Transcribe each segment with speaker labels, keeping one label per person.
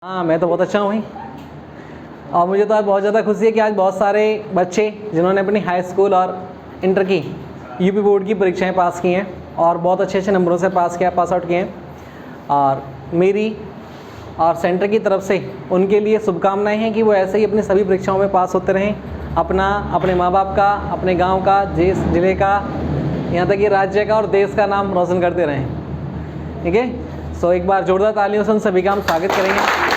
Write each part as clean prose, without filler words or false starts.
Speaker 1: हाँ, मैं तो बहुत अच्छा हूँ भाई। और मुझे तो आज बहुत ज़्यादा खुशी है कि आज बहुत सारे बच्चे जिन्होंने अपनी हाई स्कूल और इंटर की यूपी बोर्ड की परीक्षाएं पास की हैं और बहुत अच्छे अच्छे नंबरों से पास आउट किए हैं, और मेरी और सेंटर की तरफ से उनके लिए शुभकामनाएं हैं कि वो ऐसे ही अपनी सभी परीक्षाओं में पास होते रहें, अपने माँ बाप का, अपने गाँव का, जिले का, यहाँ तक कि राज्य का और देश का नाम रोशन करते रहें। ठीक है, सो एक बार जोरदार तालियों से उन सभी का हम स्वागत करेंगे।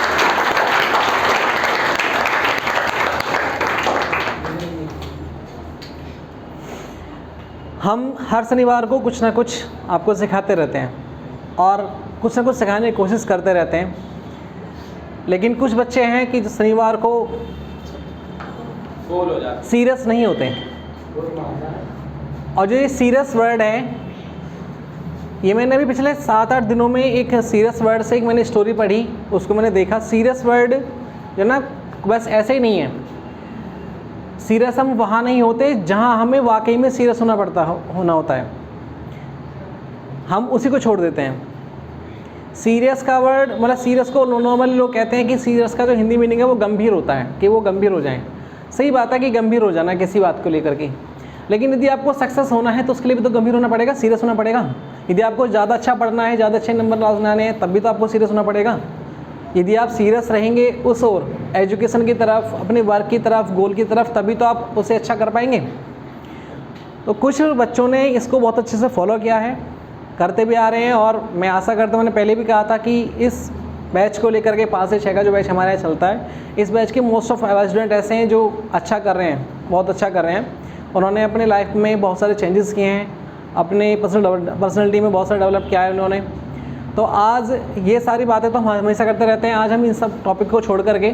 Speaker 1: हम हर शनिवार को कुछ ना कुछ आपको सिखाते रहते हैं और कुछ ना कुछ सिखाने की कोशिश करते रहते हैं, लेकिन कुछ बच्चे हैं कि जो शनिवार को सीरियस नहीं होते। और जो ये सीरियस वर्ड है, ये मैंने अभी पिछले 7-8 दिनों में एक सीरियस वर्ड से एक मैंने स्टोरी पढ़ी, उसको मैंने देखा। सीरियस वर्ड जो ना बस ऐसे ही नहीं है। सीरियस हम वहाँ नहीं होते जहाँ हमें वाकई में सीरियस होना होता है, हम उसी को छोड़ देते हैं। सीरियस का वर्ड मतलब सीरियस को नॉर्मली लोग कहते हैं कि सीरियस का जो हिंदी मीनिंग है वो गंभीर होता है, कि वो गंभीर हो जाएं। सही बात है कि गंभीर हो जाना किसी बात को लेकर के, लेकिन यदि आपको सक्सेस होना है तो उसके लिए भी तो गंभीर होना पड़ेगा, सीरियस होना पड़ेगा। यदि आपको ज़्यादा अच्छा पढ़ना है, ज़्यादा अच्छे नंबर लाने हैं, तब भी तो आपको सीरियस होना पड़ेगा। यदि आप सीरियस रहेंगे उस ओर, एजुकेशन की तरफ, अपने वर्क की तरफ, गोल की तरफ, तभी तो आप उसे अच्छा कर पाएंगे। तो कुछ बच्चों ने इसको बहुत अच्छे से फॉलो किया है, करते भी आ रहे हैं, और मैं आशा करता हूँ, मैंने पहले भी कहा था कि इस बैच को लेकर के 5 से 6 का जो बैच हमारे यहाँ चलता है, इस बैच के मोस्ट ऑफ स्टूडेंट ऐसे हैं जो अच्छा कर रहे हैं, बहुत अच्छा कर रहे हैं। उन्होंने अपने लाइफ में बहुत सारे चेंजेस किए हैं, अपने पर्सनैलिटी में बहुत सारा डेवलप किया है उन्होंने। तो आज ये सारी बातें तो हम हमेशा करते रहते हैं। आज हम इन सब टॉपिक को छोड़ करके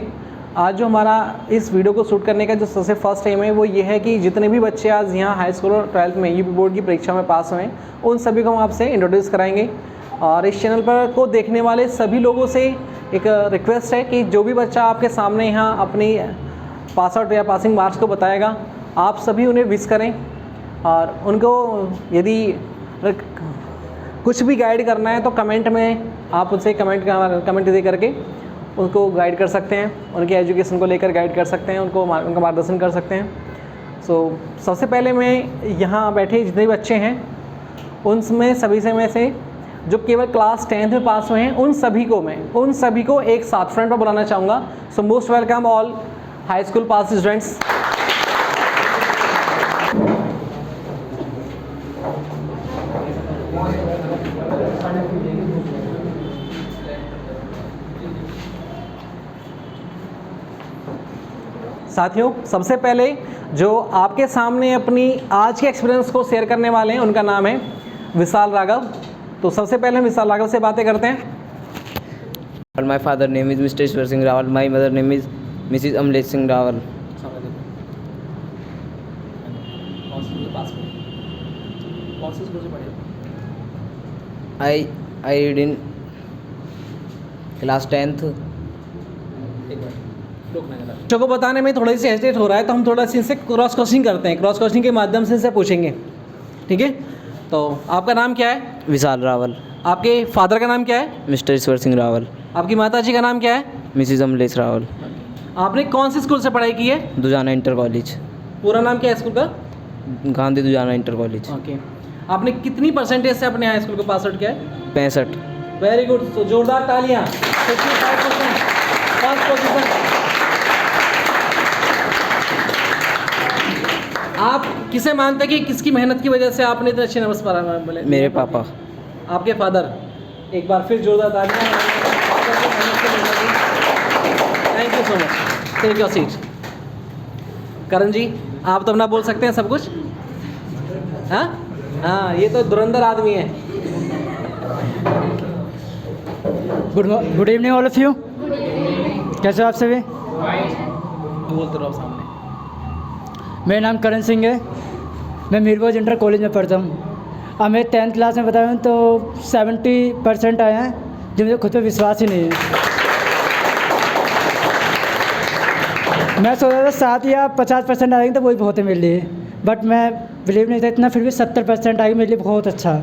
Speaker 1: आज जो हमारा इस वीडियो को शूट करने का जो सबसे फर्स्ट एम है वो ये है कि जितने भी बच्चे आज यहाँ हाई स्कूल और 12th में यूपी बोर्ड की परीक्षा में पास हुए हैं, उन सभी को हम आपसे इंट्रोड्यूस कराएंगे। और इस चैनल पर को देखने वाले सभी लोगों से एक रिक्वेस्ट है कि जो भी बच्चा आपके सामने यहाँ अपनी पास आउट या पासिंग मार्क्स को बताएगा, आप सभी उन्हें विश करें, और उनको यदि कुछ भी गाइड करना है तो कमेंट में आप उनसे कमेंट दे करके उनको गाइड कर सकते हैं, उनके एजुकेशन को लेकर गाइड कर सकते हैं, उनका मार्गदर्शन कर सकते हैं। सबसे पहले मैं यहाँ बैठे जितने भी बच्चे हैं उनमें से जो केवल क्लास 10th में पास हुए हैं, उन सभी को एक साथ फ्रंट पर बुलाना चाहूँगा। So most welcome all high school pass students. साथियों, सबसे पहले जो आपके सामने अपनी आज के एक्सपीरियंस को शेयर करने वाले हैं, उनका नाम है विशाल राघव। तो सबसे पहले हम विशाल राघव से बातें करते हैं।
Speaker 2: My father name is Mr. Ishwar Singh Rawal. My mother name is Mrs. Amlesh Singh Rawal. I read in class 10th.
Speaker 1: बच्चों को बताने में थोड़ा सी हेजिटेट हो रहा है, तो हम थोड़ा सी इनसे क्रॉस क्वेश्चनिंग करते हैं। क्रॉस क्वेश्चनिंग के माध्यम से इनसे पूछेंगे, ठीक है? तो आपका नाम क्या है?
Speaker 2: विशाल रावल।
Speaker 1: आपके फादर का नाम क्या है?
Speaker 2: मिस्टर ईश्वर सिंह रावल।
Speaker 1: आपकी माता जी का नाम क्या है?
Speaker 2: मिसिज अमलेश रावल।
Speaker 1: आपने कौन सी स्कूल से पढ़ाई की है?
Speaker 2: Dujana inter college.
Speaker 1: पूरा नाम क्या है स्कूल का?
Speaker 2: Gandhi Dujana inter college.
Speaker 1: Okay. आपने कितनी परसेंटेज से अपने हाई स्कूल को पास आउट किया है?
Speaker 2: 65।
Speaker 1: वेरी गुड, तो जोरदार तालियां। 55%, फर्स्ट पोजीशन। आप किसे मानते हैं कि किसकी मेहनत की वजह से आपने इतने अच्छे नंबर पारा?
Speaker 2: मेरे पापा।
Speaker 1: आपके फादर। एक बार फिर जोरदार तालियां। Thank you so much. Take your seat. Karan ji, आप तो अपना बोल सकते हैं सब कुछ। हाँ, ये तो धुरंधर आदमी है।
Speaker 3: Good evening all of you. कैसे हो आप सभी?
Speaker 1: बोलते रहो सामने।
Speaker 3: मेरा नाम करण सिंह है, मैं मीरगंज इंटर कॉलेज में पढ़ता हूँ। अब मैं 10th क्लास में बताया हूँ तो 70% आए हैं, जो मुझे खुद पे विश्वास ही नहीं है। मैं सोच रहा था 7 या 50% आएंगे तो वही बहुत है मेरे लिए, बट मैं बिलीव नहीं था इतना, फिर भी 70% आई मेरे लिए बहुत अच्छा।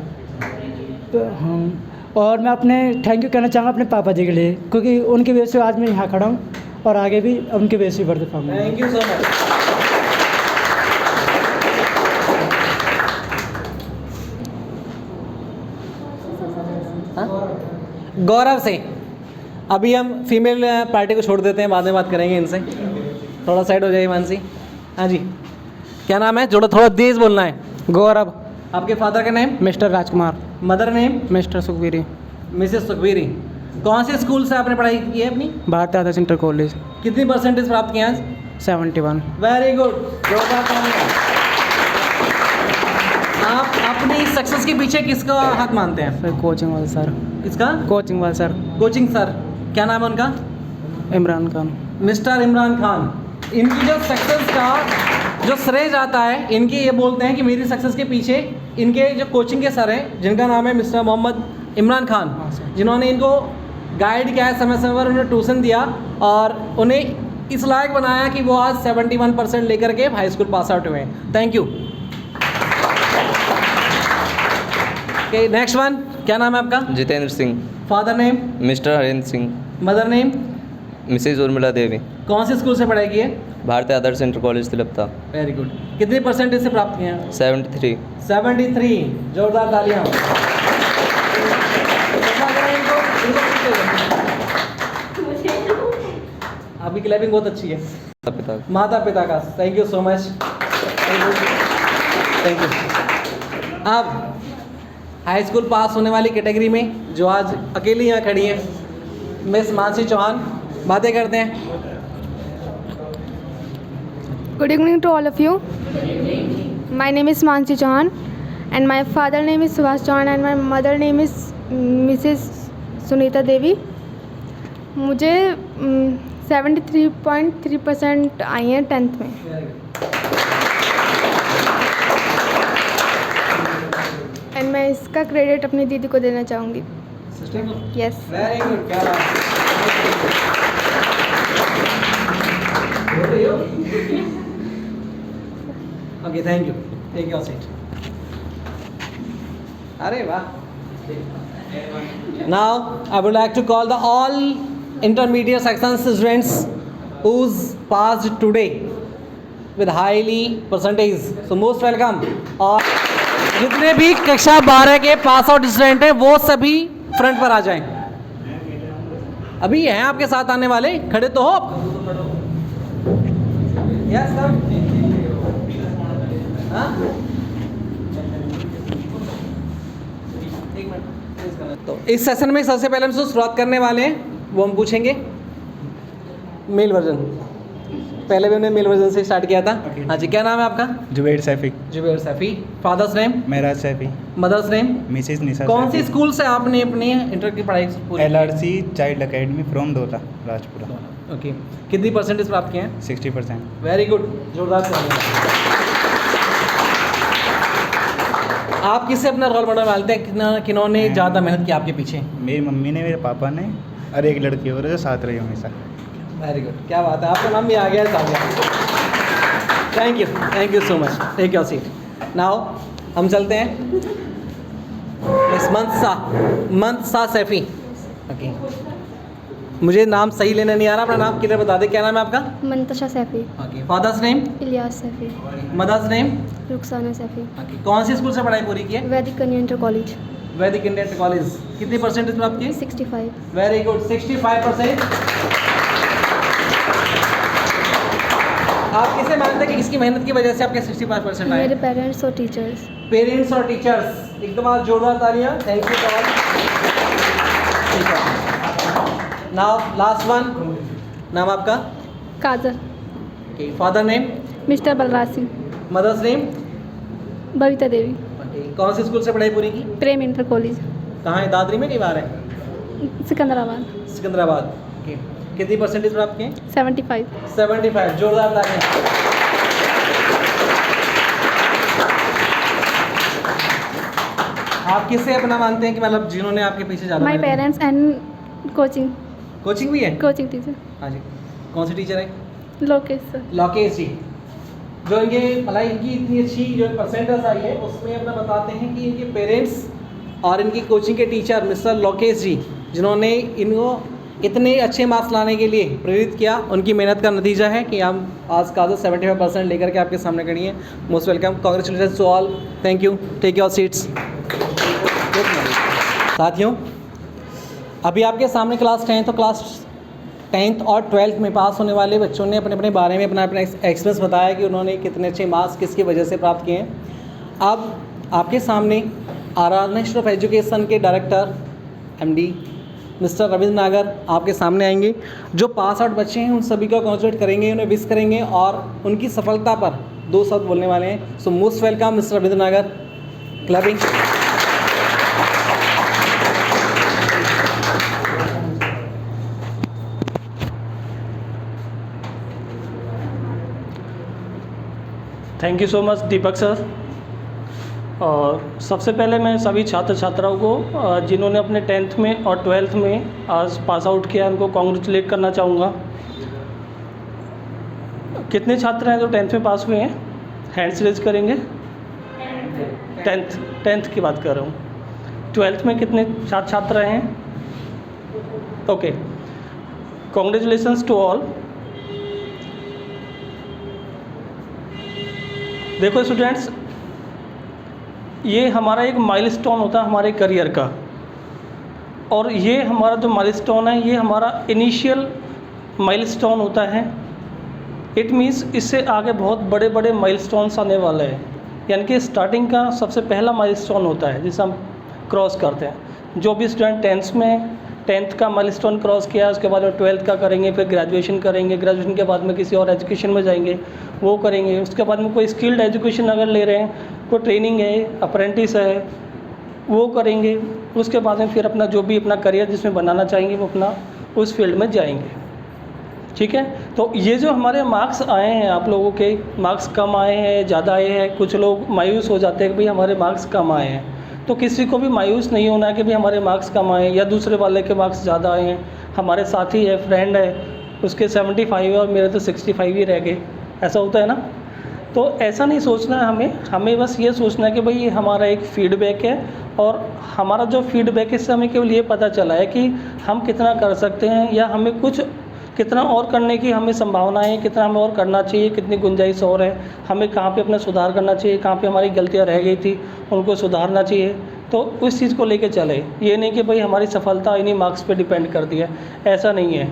Speaker 3: तो हाँ, और मैं अपने थैंक यू कहना चाहूँगा अपने पापा जी के लिए, क्योंकि उनकी वजह से आज मैं यहाँ खड़ा हूँ और आगे भी उनकी वजह से बढ़ते पाऊँगा।
Speaker 1: Thank you so much. Gaurav से अभी हम फीमेल पार्टी को छोड़ देते हैं, बाद में बात करेंगे इनसे। थोड़ा साइड हो जाइए मानसी। हाँ जी, क्या नाम है? जोड़ा थोड़ा तेज बोलना है।
Speaker 4: गौरव।
Speaker 1: आपके फादर का name?
Speaker 4: Mr Rajkumar.
Speaker 1: Mother name?
Speaker 4: Mr Sukhbiri.
Speaker 1: Mrs Sukhbiri. कौन से स्कूल से आपने पढ़ाई की है अपनी?
Speaker 4: भारतीय आदर्श इंटर कॉलेज।
Speaker 1: कितनी परसेंटेज प्राप्त किए आज?
Speaker 4: 71।
Speaker 1: Very good. आप अपनी सक्सेस के पीछे किसका हाथ मानते हैं?
Speaker 4: सर कोचिंग वाले सर।
Speaker 1: किसका?
Speaker 4: कोचिंग वाले सर।
Speaker 1: Coaching sir. क्या नाम है उनका?
Speaker 4: इमरान खान।
Speaker 1: मिस्टर इमरान खान। इनकी जो सक्सेस का जो श्रेय जाता है, इनके ये बोलते हैं कि मेरी सक्सेस के पीछे इनके जो कोचिंग के सर हैं, जिनका नाम है मिस्टर मोहम्मद इमरान खान, जिन्होंने इनको गाइड किया है, समय समय पर उन्हें ट्यूशन दिया और उन्हें इस लायक बनाया कि वो आज 71% लेकर के हाई स्कूल पास आउट हुए हैं। Thank you. Okay, next one. क्या नाम है आपका?
Speaker 2: Jitendra Singh.
Speaker 1: Father name?
Speaker 2: Mr Harendra Singh.
Speaker 1: Mother name?
Speaker 2: Mrs Urmila Devi.
Speaker 1: कौन से स्कूल से पढ़ाई की है?
Speaker 2: Bharatiya Adarsh inter college Tilpata.
Speaker 1: Very good. कितनी परसेंटेज से प्राप्त किए हैं?
Speaker 2: 73।
Speaker 1: 73। जोरदार तालियां। आपकी क्लैपिंग बहुत अच्छी है।
Speaker 2: पिता।
Speaker 1: माता पिता का thank you so much. Thank you. अब हाई स्कूल पास होने वाली कैटेगरी में जो आज अकेली यहाँ खड़ी है, मिस मानसी चौहान, बातें करते हैं।
Speaker 5: Good evening to all of you. My name is Mansi Chauhan and my father name is Subhash Chauhan and my mother name is Mrs. Sunita Devi. मुझे 73.3% आई हैं 10th में। एंड मैं इसका क्रेडिट अपनी दीदी को देना चाहूँगी। यस।
Speaker 1: Very good. क्या बात है। Okay, thank you. Take your seat. अरे वाह। Now I would like to call the all intermediate section students who's passed today with highly percentage, so most welcome। और जितने भी कक्षा 12 के पास आउट स्टूडेंट हैं वो सभी फ्रंट पर आ जाएं। अभी हैं आपके साथ आने वाले, खड़े तो हो आप? Yes sir. तो इस सेशन में सबसे पहले हम शुरुआत करने वाले हैं, वो हम पूछेंगे मेल वर्जन। पहले भी हमने मेल वर्जन से स्टार्ट किया था। हाँ जी, क्या नाम है आपका?
Speaker 6: Zubair Saifi.
Speaker 1: Zubair Saifi. Father's name?
Speaker 6: Meraj Saifi.
Speaker 1: Mother's name?
Speaker 6: Mrs Nisha.
Speaker 1: कौन सी स्कूल से आपने अपनी इंटर की पढ़ाई पूरी?
Speaker 6: LRC child academy from Dota Rajpura.
Speaker 1: Okay, कितनी परसेंटेज प्राप्त किए हैं?
Speaker 6: 60%।
Speaker 1: Very good. जोरदार से। आप किससे अपना रोल मॉडल मानते हैं? किन्होंने ज़्यादा मेहनत की आपके पीछे?
Speaker 6: मेरी मम्मी ने, मेरे पापा ने और एक लड़की और जो साथ रही हमेशा।
Speaker 1: Very good. क्या बात है, आपका नाम भी आ गया है सामने। Thank you so much. Take your seat. Now हम चलते हैं मिस मंतसा सैफी। ओके, मुझे नाम सही लेना नहीं आ रहा, अपना नाम क्लियर बता दे। क्या नाम है आपका?
Speaker 5: Mantasha Saifi.
Speaker 1: Okay, father's name?
Speaker 5: Ilyas Saifi.
Speaker 1: Mother's name?
Speaker 5: Rukhsana Saifi.
Speaker 1: Okay, कौन सी स्कूल से पढ़ाई पूरी की है?
Speaker 5: वैदिक कन्या इंटर कॉलेज।
Speaker 1: वैदिक इंडियन कॉलेज। कितनी परसेंटेज प्राप्त की?
Speaker 5: 65।
Speaker 1: Very good. 65%। आप किसे मानते हैं कि किसकी मेहनत की वजह से आपके 65% आए?
Speaker 5: मेरे पेरेंट्स और टीचर्स।
Speaker 1: पेरेंट्स और टीचर्स। एकदम आज जोरदार तालियां। Thank you so much. Now last one. नाम आपका?
Speaker 5: Kajal.
Speaker 1: Okay, father name?
Speaker 5: Mr Balraj Singh.
Speaker 1: Mother's name?
Speaker 5: Babita Devi.
Speaker 1: Okay, कौन सी स्कूल से पढ़ाई पूरी की?
Speaker 5: Prem inter college.
Speaker 1: कहाँ है? दादरी में? कई बार है?
Speaker 5: सिकंदराबाद।
Speaker 1: सिकंदराबाद। ओके, कितनी परसेंटेज प्राप्त किए?
Speaker 5: 75।
Speaker 1: 75। जोरदार तालियां। आप किससे अपना मानते हैं कि मतलब जिन्होंने आपके पीछे ज़्यादा
Speaker 5: माई
Speaker 1: मेहनत की?
Speaker 5: Parents and coaching.
Speaker 1: कोचिंग भी है?
Speaker 5: कोचिंग टीचर
Speaker 1: हाँ जी। कौन सी टीचर है?
Speaker 5: लोकेश सर।
Speaker 1: लोकेश जी, जो इनके मतलब इनकी इतनी अच्छी जो परसेंटेज आई है उसमें अपना बताते हैं कि इनके पेरेंट्स और इनकी कोचिंग के टीचर मिस्टर लोकेश जी, जिन्होंने इनको इतने अच्छे मार्क्स लाने के लिए प्रेरित किया, उनकी मेहनत का नतीजा है कि हम आज का 75% लेकर के आपके सामने खड़ी हैं। Most welcome, congratulation to all, thank you, take your seats. साथियों, अभी आपके सामने क्लास 10th और 12th में पास होने वाले बच्चों ने अपने अपने बारे में अपना एक्सपीरियंस बताया कि उन्होंने कितने अच्छे मार्क्स किसकी वजह से प्राप्त किए हैं। अब आपके सामने आराधना इंस्टीट्यूट ऑफ एजुकेशन के डायरेक्टर MD मिस्टर रविंद्र नागर आपके सामने आएंगे। जो पास आउट बच्चे हैं उन सभी को कॉन्ग्रेचुलेट करेंगे, उन्हें विश करेंगे और उनकी सफलता पर 2 शब्द बोलने वाले हैं। So most welcome Mr Ravindra Nagar, clapping.
Speaker 7: Thank you so much Deepak sir. और सबसे पहले मैं सभी छात्र छात्राओं को जिन्होंने अपने 10th में और 12th में आज पास आउट किया, उनको कॉन्ग्रेचुलेट करना चाहूँगा। कितने छात्र हैं जो 10th में पास हुए हैं? हैंड्स रेज करेंगे। 10th की बात कर रहा हूँ। 12th में कितने छात्र हैं? Okay, congratulations to all. देखो स्टूडेंट्स, ये हमारा एक माइलस्टोन होता है हमारे करियर का, और ये हमारा जो माइलस्टोन है ये हमारा इनिशियल माइलस्टोन होता है। इट मीन्स इससे आगे बहुत बड़े बड़े माइलस्टोन्स आने वाले हैं, यानी कि स्टार्टिंग का सबसे पहला माइलस्टोन होता है जिसे हम क्रॉस करते हैं। जो भी स्टूडेंट 10th का माइलस्टोन क्रॉस किया, उसके बाद में 12th का करेंगे, फिर ग्रेजुएशन करेंगे, ग्रेजुएशन के बाद में किसी और एजुकेशन में जाएंगे, वो करेंगे। उसके बाद में कोई स्किल्ड एजुकेशन अगर ले रहे हैं, कोई ट्रेनिंग है, अप्रेंटिस है, वो करेंगे। उसके बाद में फिर अपना जो भी अपना करियर जिसमें बनाना चाहेंगे वो अपना उस फील्ड में जाएंगे। ठीक है, तो ये जो हमारे मार्क्स आए हैं, आप लोगों के मार्क्स कम आए हैं, ज़्यादा आए हैं, कुछ लोग मायूस हो जाते हैं कि भाई हमारे मार्क्स कम आए हैं। तो किसी को भी मायूस नहीं होना है कि भाई हमारे मार्क्स कम आए या दूसरे वाले के मार्क्स ज़्यादा आए हैं। हमारे साथी है, फ्रेंड है, उसके 75 है और मेरे तो 65 ही रह गए, ऐसा होता है ना। तो ऐसा नहीं सोचना है हमें बस ये सोचना है कि भाई ये हमारा एक फीडबैक है, और हमारा जो फीडबैक है इससे हमें केवल ये पता चला है कि हम कितना कर सकते हैं या हमें कुछ कितना और करने की हमें संभावना है, कितना हमें और करना चाहिए, कितनी गुंजाइश और है, हमें कहाँ पे अपना सुधार करना चाहिए, कहाँ पे हमारी गलतियाँ रह गई थी उनको सुधारना चाहिए। तो उस चीज़ को लेके चले, ये नहीं कि भाई हमारी सफलता इन्हीं मार्क्स पे डिपेंड करती है, ऐसा नहीं है।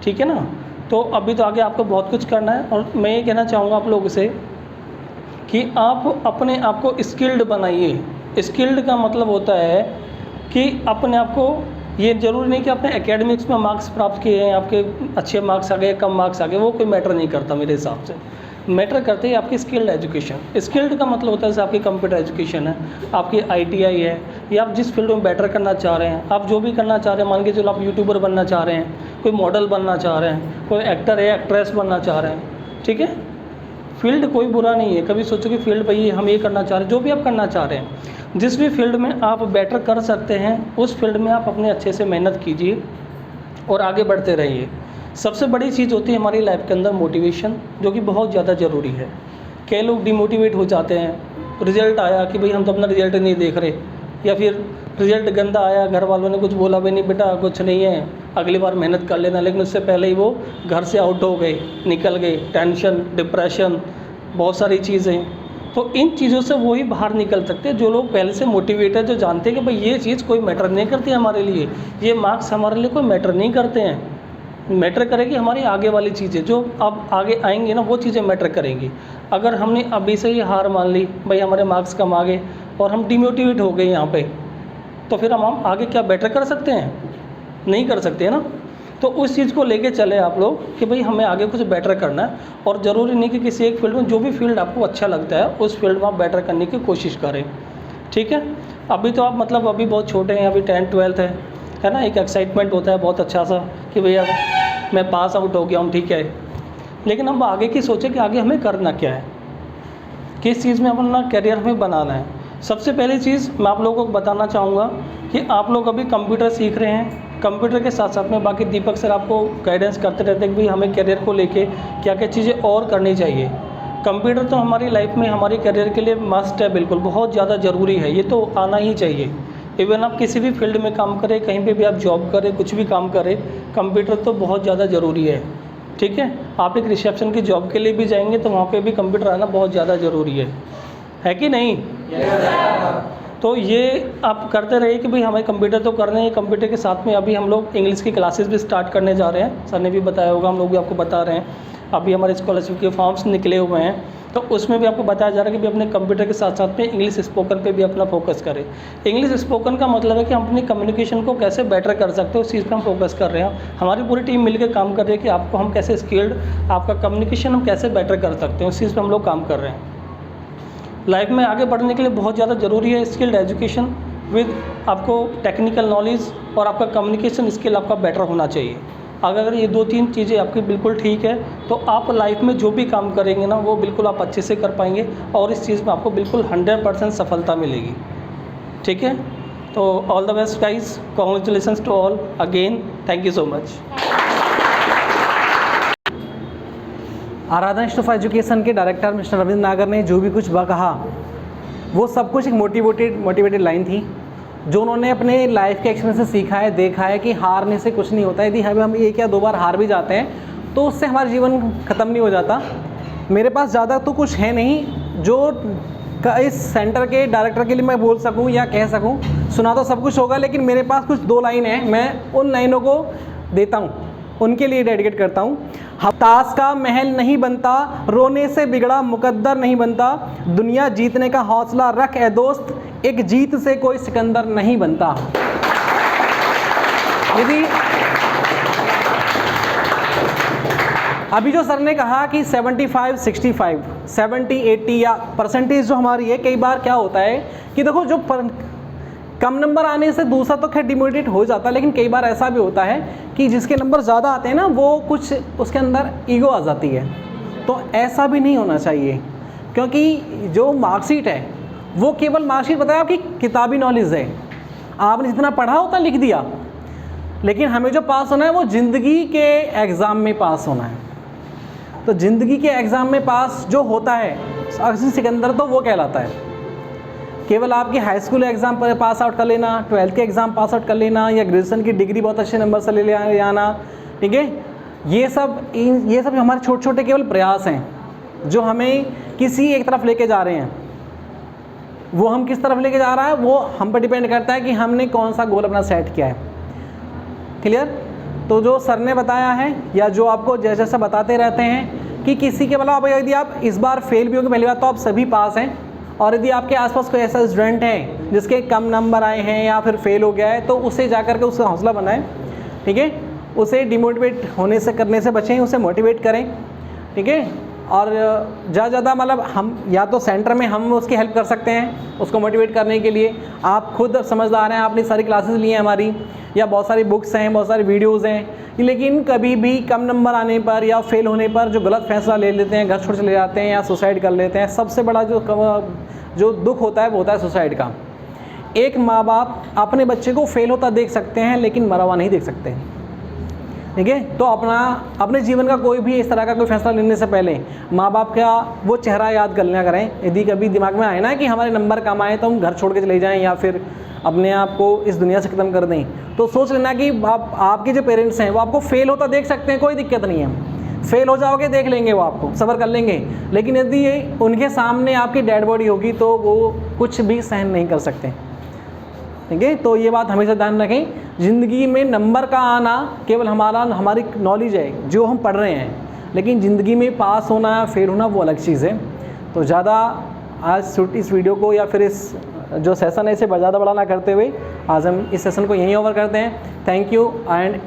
Speaker 7: ठीक है ना। तो अभी तो आगे आपको बहुत कुछ करना है, और मैं ये कहना चाहूँगा आप लोगों से कि आप अपने आप को स्किल्ड बनाइए। स्किल्ड का मतलब होता है कि अपने आप को, ये ज़रूरी नहीं कि आपने एकेडमिक्स में मार्क्स प्राप्त किए हैं, आपके अच्छे मार्क्स आ गए, कम मार्क्स आ गए, वो कोई मैटर नहीं करता मेरे हिसाब से। मैटर करते हैं आपकी स्किल्ड एजुकेशन। स्किल्ड का मतलब होता है जैसे आपकी कंप्यूटर एजुकेशन है, आपकी ITI है, या आप जिस फील्ड में बेटर करना चाह रहे हैं, आप जो भी करना चाह रहे हैं, मान के चलो आप यूट्यूबर बनना चाह रहे हैं, कोई मॉडल बनना चाह रहे हैं, कोई एक्टर है, एक्ट्रेस बनना चाह रहे हैं। ठीक है, फील्ड कोई बुरा नहीं है, कभी सोचो कि फील्ड भाई हम ये करना चाह रहे हैं, जो भी आप करना चाह रहे हैं, जिस भी फील्ड में आप बेटर कर सकते हैं उस फील्ड में आप अपने अच्छे से मेहनत कीजिए और आगे बढ़ते रहिए। सबसे बड़ी चीज़ होती है हमारी लाइफ के अंदर मोटिवेशन, जो कि बहुत ज़्यादा ज़रूरी है। कई लोग डिमोटिवेट हो जाते हैं, रिज़ल्ट आया कि भाई हम तो अपना रिज़ल्ट नहीं देख रहे, या फिर रिज़ल्ट गंदा आया, घर वालों ने कुछ बोला भी नहीं, बेटा कुछ नहीं है, अगली बार मेहनत कर लेना, लेकिन उससे पहले ही वो घर से आउट हो गए, निकल गए। टेंशन, डिप्रेशन, बहुत सारी चीज़ें। तो इन चीज़ों से वो ही बाहर निकल सकते हैं जो लोग पहले से मोटिवेटेड, जो जानते हैं कि भाई ये चीज़ कोई मैटर नहीं करती हमारे लिए, ये मार्क्स हमारे लिए कोई मैटर नहीं करते हैं। मैटर करेगी हमारी आगे वाली चीज़ें जो अब आगे आएंगी ना, वो चीज़ें मैटर करेंगी। अगर हमने अभी से ही हार मान ली, भाई हमारे मार्क्स कम आ गए और हम डिमोटिवेट हो गए यहाँ पे, तो फिर हम आगे क्या बेटर कर सकते हैं? नहीं कर सकते हैं ना। तो उस चीज़ को लेके चले आप लोग कि भाई हमें आगे कुछ बेटर करना है, और ज़रूरी नहीं कि किसी एक फील्ड में, जो भी फील्ड आपको अच्छा लगता है उस फील्ड में आप बेटर करने की कोशिश करें। ठीक है, अभी तो आप मतलब अभी बहुत छोटे हैं, अभी 10th 12th है ना। एक एक्साइटमेंट होता है बहुत अच्छा सा कि भैया मैं पास आउट हो गया हूँ, ठीक है, लेकिन अब आगे की सोचें कि आगे हमें करना क्या है, किस चीज़ में अपना करियर हमें बनाना है। सबसे पहली चीज़ मैं आप लोगों को बताना चाहूँगा कि आप लोग अभी कंप्यूटर सीख रहे हैं, कंप्यूटर के साथ साथ में बाकी दीपक सर आपको गाइडेंस करते रहते हैं कि भाई हमें करियर को लेके क्या क्या चीज़ें और करनी चाहिए। कंप्यूटर तो हमारी लाइफ में हमारी करियर के लिए मस्ट है, बिल्कुल बहुत ज़्यादा ज़रूरी है, ये तो आना ही चाहिए। इवन आप किसी भी फील्ड में काम करें, कहीं पे भी आप जॉब करें, कुछ भी काम करें, कंप्यूटर तो बहुत ज़्यादा ज़रूरी है। ठीक है, आप एक रिसेप्शन की जॉब के लिए भी जाएंगे तो वहाँ पे भी कंप्यूटर आना बहुत ज़्यादा ज़रूरी है कि नहीं? तो ये आप करते रहिए कि भाई हमें कंप्यूटर तो करना है। कंप्यूटर के साथ में अभी हम लोग इंग्लिश की क्लासेस भी स्टार्ट करने जा रहे हैं, सर ने भी बताया होगा, हम लोग भी आपको बता रहे हैं। अभी हमारे स्कॉलरशिप के फॉर्म्स निकले हुए हैं, तो उसमें भी आपको बताया जा रहा है कि भी अपने कंप्यूटर के साथ साथ में इंग्लिश स्पोकन पे भी अपना फोकस करें। इंग्लिश स्पोकन का मतलब है कि हम अपनी कम्युनिकेशन को कैसे बेटर कर सकते हैं, उस चीज़ पे हम फोकस कर रहे हैं। हमारी पूरी टीम मिलकर काम कर रही है कि आपको हम कैसे स्किल्ड, आपका कम्युनिकेशन हम कैसे बेटर कर सकते हैं, उस चीज़ पर हम लोग काम कर रहे हैं। लाइफ में आगे बढ़ने के लिए बहुत ज़्यादा ज़रूरी है स्किल्ड एजुकेशन विद आपको टेक्निकल नॉलेज, और आपका कम्युनिकेशन स्किल आपका बेटर होना चाहिए। अगर ये 2-3 चीज़ें आपकी बिल्कुल ठीक है तो आप लाइफ में जो भी काम करेंगे ना वो बिल्कुल आप अच्छे से कर पाएंगे, और इस चीज़ में आपको बिल्कुल 100% सफलता मिलेगी। ठीक है, तो all the best guys, congratulations to all again, thank you so much.
Speaker 1: Aradhana institute of education के डायरेक्टर मिस्टर रविंद्र नागर ने जो भी कुछ कहा वो सब कुछ एक मोटिवेटेड लाइन थी, जो उन्होंने अपने लाइफ के एक्सपीरियंस से सीखा है, देखा है कि हारने से कुछ नहीं होता है। यदि हम 1 या 2 बार हार भी जाते हैं तो उससे हमारा जीवन ख़त्म नहीं हो जाता। मेरे पास ज़्यादा तो कुछ है नहीं जो इस सेंटर के डायरेक्टर के लिए मैं बोल सकूं या कह सकूं। सुना तो सब कुछ होगा, लेकिन मेरे पास कुछ 2 लाइन है, मैं उन लाइनों को देता हूं, उनके लिए डेडिकेट करता हूं। ताश का महल नहीं बनता, रोने से बिगड़ा मुकद्दर नहीं बनता, दुनिया जीतने का हौसला रख ए दोस्त, एक जीत से कोई सिकंदर नहीं बनता। यदि अभी जो सर ने कहा कि 75, 65, 70, 80 या परसेंटेज जो हमारी है, कई बार क्या होता है कि देखो जो कम नंबर आने से दूसरा तो खैर डिमोटिवेट हो जाता है, लेकिन कई बार ऐसा भी होता है कि जिसके नंबर ज़्यादा आते हैं ना वो कुछ उसके अंदर ईगो आ जाती है। तो ऐसा भी नहीं होना चाहिए, क्योंकि जो मार्कशीट है वो केवल मार्कशीट बताया आपकी किताबी नॉलेज है, आपने जितना पढ़ा उतना लिख दिया, लेकिन हमें जो पास होना है वो ज़िंदगी के एग्ज़ाम में पास होना है। तो ज़िंदगी के एग्ज़ाम में पास जो होता है अक्सर सिकंदर तो वो कहलाता है। केवल आपकी हाई स्कूल एग्ज़ाम पर पास आउट कर लेना, 12th के एग्ज़ाम पास आउट कर लेना, या ग्रेजुएशन की डिग्री बहुत अच्छे नंबर से ले आना, ठीक है, ये सब हमारे छोटे छोटे केवल प्रयास हैं जो हमें किसी एक तरफ लेके जा रहे हैं। वो हम किस तरफ लेके जा रहा है वो हम पर डिपेंड करता है कि हमने कौन सा गोल अपना सेट किया है। क्लियर? तो जो सर ने बताया है या जो आपको जैसे जैसा बताते रहते हैं कि किसी के मतलब यदि आप इस बार फेल भी होंगे, पहली बात तो आप सभी पास हैं, और यदि आपके आसपास कोई ऐसा स्टूडेंट है जिसके कम नंबर आए हैं या फिर फेल हो गया है तो उसे जा कर के उसका हौसला बनाएं। ठीक है, उसे डिमोटिवेट होने से करने से बचें, उसे मोटिवेट करें। ठीक है, और ज़्यादा मतलब हम या तो सेंटर में हम उसकी हेल्प कर सकते हैं उसको मोटिवेट करने के लिए। आप खुद समझदार हैं, आपने सारी क्लासेस ली हैं हमारी, या बहुत सारी बुक्स हैं, बहुत सारी वीडियोज़ हैं, लेकिन कभी भी कम नंबर आने पर या फेल होने पर जो गलत फैसला ले लेते हैं, घर छोड़ चले जाते हैं या सुसाइड कर लेते हैं, सबसे बड़ा जो दुख होता है वो होता है सुसाइड का। एक माँ बाप अपने बच्चे को फेल होता देख सकते हैं लेकिन मरा हुआ नहीं देख सकते। ठीक है, तो अपने जीवन का कोई भी इस तरह का कोई फैसला लेने से पहले माँ बाप का वो चेहरा याद कर लिया करें। यदि कभी दिमाग में आए ना कि हमारे नंबर कम आए तो हम घर छोड़ के चले जाएं या फिर अपने आप को इस दुनिया से ख़त्म कर दें, तो सोच लेना कि आपके जो पेरेंट्स हैं वो आपको फेल होता देख सकते हैं, कोई दिक्कत नहीं है, फेल हो जाओगे देख लेंगे, वो आपको सब्र कर लेंगे। लेकिन यदि उनके सामने आपकी डेड बॉडी होगी तो वो कुछ भी सहन नहीं कर सकते। ठीक है, तो ये बात हमेशा ध्यान रखें, ज़िंदगी में नंबर का आना केवल हमारी नॉलेज है जो हम पढ़ रहे हैं, लेकिन ज़िंदगी में पास होना फेल होना वो अलग चीज़ है। तो ज़्यादा आज इस वीडियो को या फिर इस जो सेशन है इसे ज़्यादा बड़ा ना करते हुए आज हम इस सेशन को यहीं ओवर करते हैं। Thank you. एंड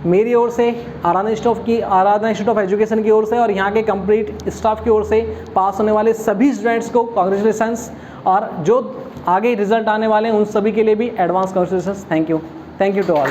Speaker 1: मेरी ओर से आराधना इंस्टीट्यूट ऑफ एजुकेशन की ओर से और यहाँ के कंप्लीट स्टाफ की ओर से पास होने वाले सभी स्टूडेंट्स को कॉन्ग्रेचुलेसन्स, और जो आगे रिजल्ट आने वाले हैं उन सभी के लिए भी advance congratulations. Thank you to all.